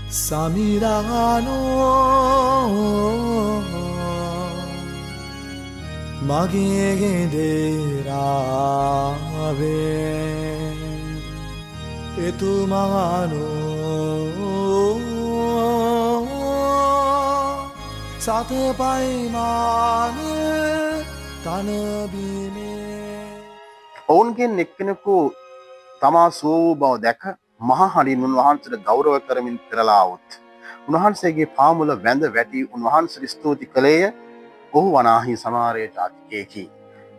සමිරානෝ මගේ ගෙදරාවේ එතුමානෝ සතපයිමාන තනබිමේ ඔවුන්ගෙන් එක්කෙනෙකු තමා සුව වූ බව දැක මහා හඬින් උන්වහන්සේට ගෞරව කරමින් පෙරලා આવොත් උන්වහන්සේගේ පාමුල වැඳ වැටි උන්වහන්සේට ස්තුති කළේය. ඔහු වනාහි සමාරයේ ජාතිකයෙකි.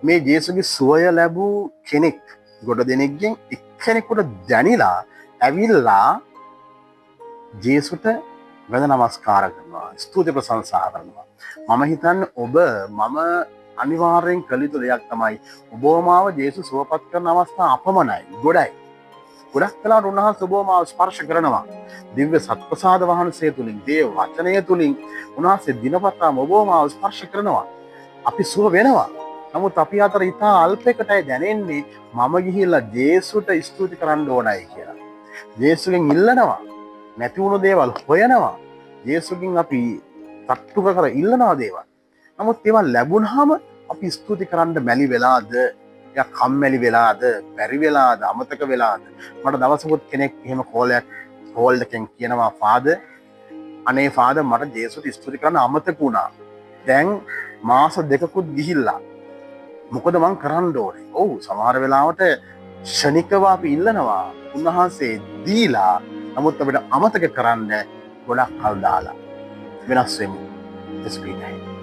මේ ජේසුගේ සුවය ලැබූ කෙනෙක් ගොඩ දෙනෙක්ගෙන් එක්කෙනෙකුට දැනිලා ඇවිල්ලා ජේසුට වැඳ නමස්කාර කරනවා, ස්තුති ප්‍රශංසා කරනවා. මම හිතන්නේ මම අනිවාර්යෙන් කළ යුතු දෙයක් තමයි ඔබව මාව ජේසුස් සුවපත් කරන අවස්ථා අපමණයි, ගොඩයි. ගොඩක් වෙලාවට උන්වහන්සේ ඔබව මාව ස්පර්ශ කරනවා. දිව්‍ය සත්ප්‍රසාද වහන්සේ තුලින්, දේව වචනය තුලින් උන්වහන්සේ දිනපතාම ඔබව මාව ස්පර්ශ කරනවා. අපි සුව වෙනවා. නමුත් අපි අතර ඉතා අල්පයකටයි දැනෙන්නේ මම ගිහිල්ලා ජේසුට ස්තුති කරන්න ඕනයි කියලා. ජේසුගෙන් ඉල්ලනවා. නැති වුණු දේවල් හොයනවා. ජේසුගෙන් අපි තට්ටු කර ඉල්ලනවා දේවල්. නමුත් ඒවා ලැබුණාම අපි ස්තුති කරන්න මැලි වෙලාද, යා කම්මැලි වෙලාද, බැරි වෙලාද, අමතක වෙලාද? මට දවසකුත් කෙනෙක් එහෙම කෝල් එකෙන් කියනවා, "ෆාදර්, අනේ ෆාදර්, මට ජේසුට ස්තුති කරන්න අමතක වුණා. දැන් මාස දෙකකුත් ගිහිල්ලා. මොකද මං කරන්න ඕනේ?" ඔව්, සමහර වෙලාවට ක්ෂණිකව අපි ඉල්ලනවා උන්වහන්සේ දීලා. නමුත් අපිට අමතක කරන්න ගොඩක් කල් දාලා. වෙනස් වෙමු. ස්පීඩ්